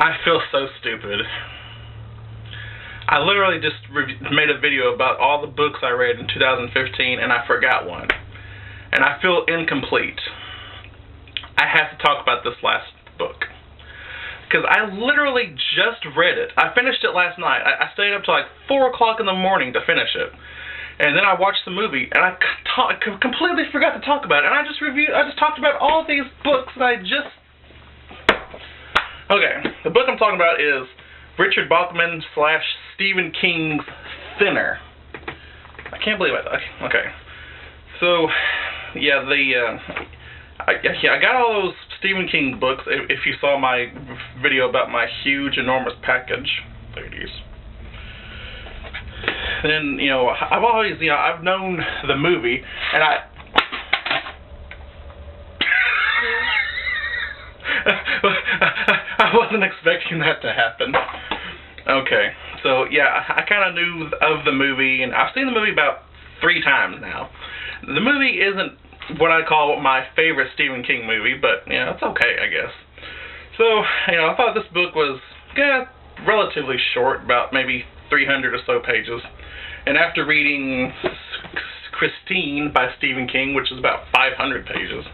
I feel so stupid. I literally just made a video about all the books I read in 2015, and I forgot one. And I feel incomplete. I have to talk about this last book. Because I literally just read it. I finished it last night. I stayed up till like 4 o'clock in the morning to finish it. And then I watched the movie, and I completely forgot to talk about it. And I just talked about all these books that I just... Okay, the book I'm talking about is Richard Bachman / Stephen King's Thinner. I can't believe I... Okay. So, yeah, I got all those Stephen King books, if you saw my video about my huge, enormous package. Ladies. Then, I've always, I've known the movie, and I wasn't expecting that to happen. Okay, so, yeah, I kind of knew of the movie, and I've seen the movie about 3 times now. The movie isn't what I call my favorite Stephen King movie, but, it's okay, I guess. So, I thought this book was, relatively short, about maybe 300 or so pages. And after reading Christine by Stephen King, which is about 500 pages,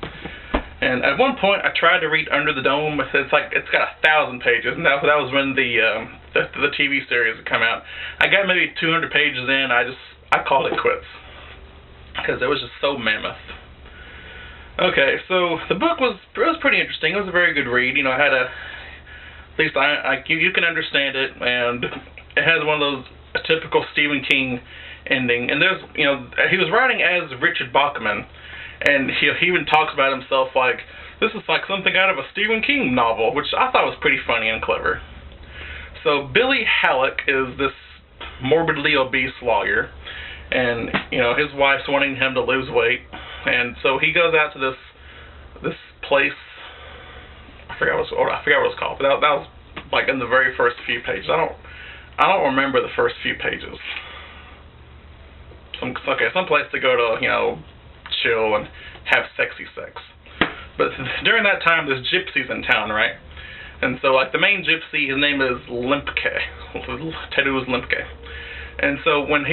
and at one point I tried to read Under the Dome. It's got 1,000 pages, and that was when the TV series had come out. I got maybe 200 pages in. I called it quits because it was just so mammoth. Okay, so the book was pretty interesting. It was a very good read. It had at least you can understand it, and it has one of those a typical Stephen King ending. And there's he was writing as Richard Bachman, and he even talks about himself like this is like something out of a Stephen King novel, which I thought was pretty funny and clever. So Billy Halleck is this morbidly obese lawyer, and his wife's wanting him to lose weight, and so he goes out to this place. I forgot what it's called, but that was like in the very first few pages. I don't remember the first few pages. Some place to go to, chill and have sexy sex. But during that time, there's gypsies in town, right? And so, like, the main gypsy, his name is Limpke. Tedus Limpke. And so when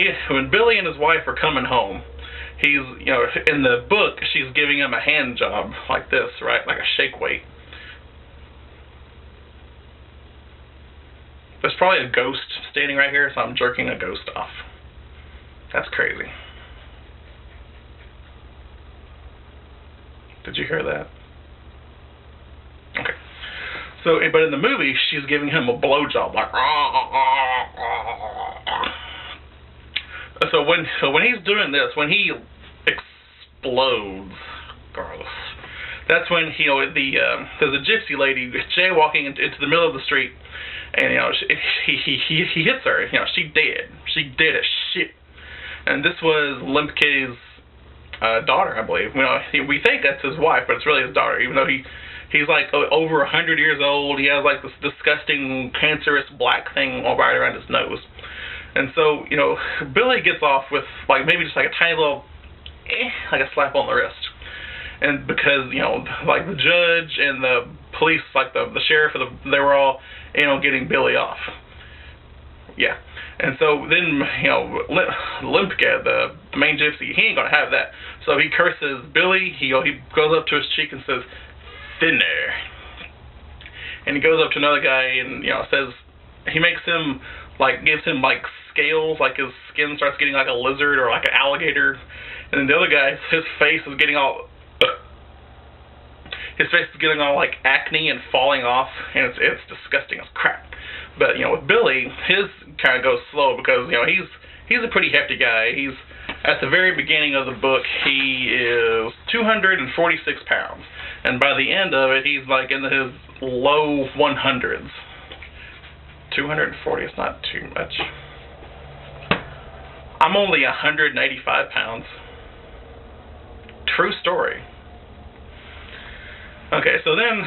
Billy and his wife are coming home, he's, in the book, she's giving him a hand job like this, right? Like a shake weight. There's probably a ghost standing right here, so I'm jerking a ghost off. That's crazy. Did you hear that? Okay. So, but in the movie, she's giving him a blowjob, like. So when he's doing this, when he explodes, gross. That's when there's a gypsy lady jaywalking into the middle of the street, and he hits her. She dead as shit. And this was Limpke's daughter, I believe. We think that's his wife, but it's really his daughter. Even though he's like over 100 years old, he has like this disgusting cancerous black thing all right around his nose. And so Billy gets off with like maybe just like a tiny little, like a slap on the wrist. And because, like the judge and the police, like the sheriff, they were all, getting Billy off. Yeah. And so then, Limpke, the main gypsy, he ain't going to have that. So he curses Billy. He goes up to his cheek and says, "Thinner." And he goes up to another guy and, says, he makes him, gives him, scales, his skin starts getting like a lizard or like an alligator. And then the other guy, his face is getting all... His face is getting all like acne and falling off, and it's disgusting as crap. But with Billy, his kind of goes slow because he's a pretty hefty guy. He's at the very beginning of the book, he is 246 pounds, and by the end of it, he's like in his low 100s. 240 is not too much. I'm only 185 pounds. True story. Okay, so then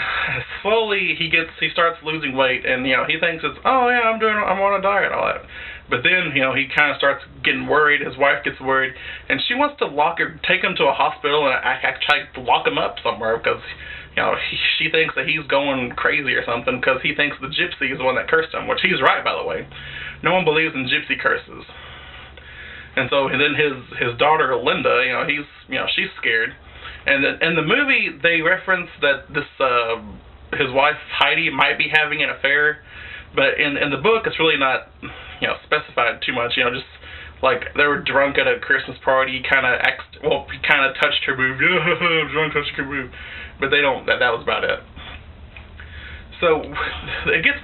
slowly he starts losing weight, and he thinks it's, oh yeah, I'm on a diet and all that. But then he kind of starts getting worried. His wife gets worried, and she wants to take him to a hospital and actually lock him up somewhere because she thinks that he's going crazy or something because he thinks the gypsy is the one that cursed him, which he's right, by the way. No one believes in gypsy curses. And so, and then his daughter Linda, she's scared. And in the movie, they reference that this his wife Heidi might be having an affair, but in the book, it's really not specified too much. Just like they were drunk at a Christmas party, he kind of touched her boob. I'm drunk, touched her boob, but they don't. That was about it. So it gets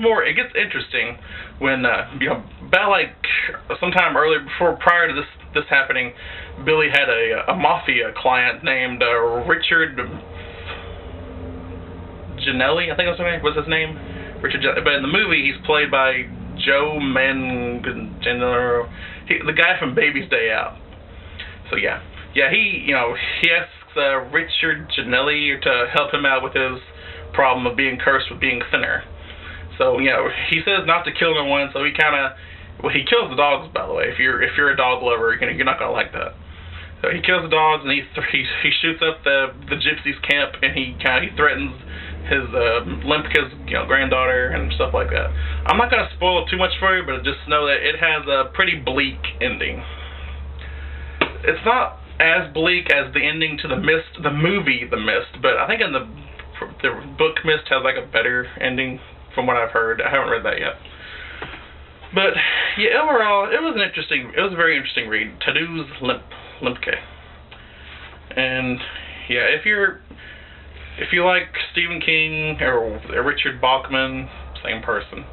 interesting when about like sometime earlier, prior to this happening, Billy had a mafia client named Richard Janelli, I think that's his name. Richard Janelli. But in the movie, he's played by Joe Manganiello, the guy from Baby's Day Out. So he asks Richard Janelli to help him out with his problem of being cursed with being thinner. So he says not to kill no one. So he kills the dogs, by the way. If you're a dog lover, you're not gonna like that. So he kills the dogs and he shoots up the gypsies camp, and he threatens his Limpka's granddaughter and stuff like that. I'm not gonna spoil too much for you, but just know that it has a pretty bleak ending. It's not as bleak as the ending to the movie The Mist, but I think in the book Mist has like a better ending from what I've heard. I haven't read that yet. But yeah, overall, it was a very interesting read. Tadeusz Limpke. And yeah, if you like Stephen King or Richard Bachman, same person,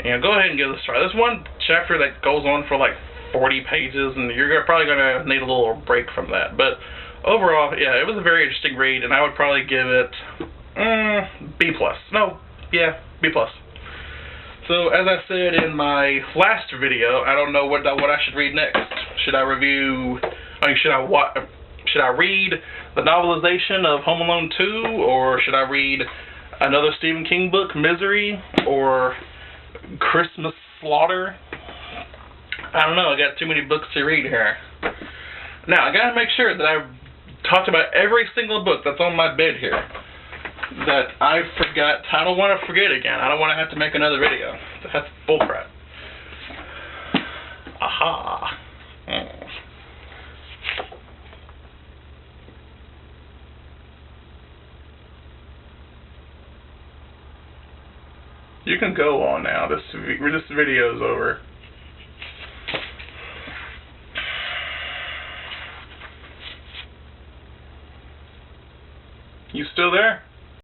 go ahead and give this a try. There's one chapter that goes on for like 40 pages, and you're probably gonna need a little break from that. But overall, yeah, it was a very interesting read, and I would probably give it B+. B+. So, as I said in my last video, I don't know what I should read next. Should I read the novelization of Home Alone 2, or should I read another Stephen King book, Misery, or Christmas Slaughter? I don't know, I got too many books to read here. Now, I gotta make sure that I talked about every single book that's on my bed here that I forgot. I don't want to forget again. I don't want to have to make another video. That's bullcrap. Aha. You can go on now. This video's over. You still there?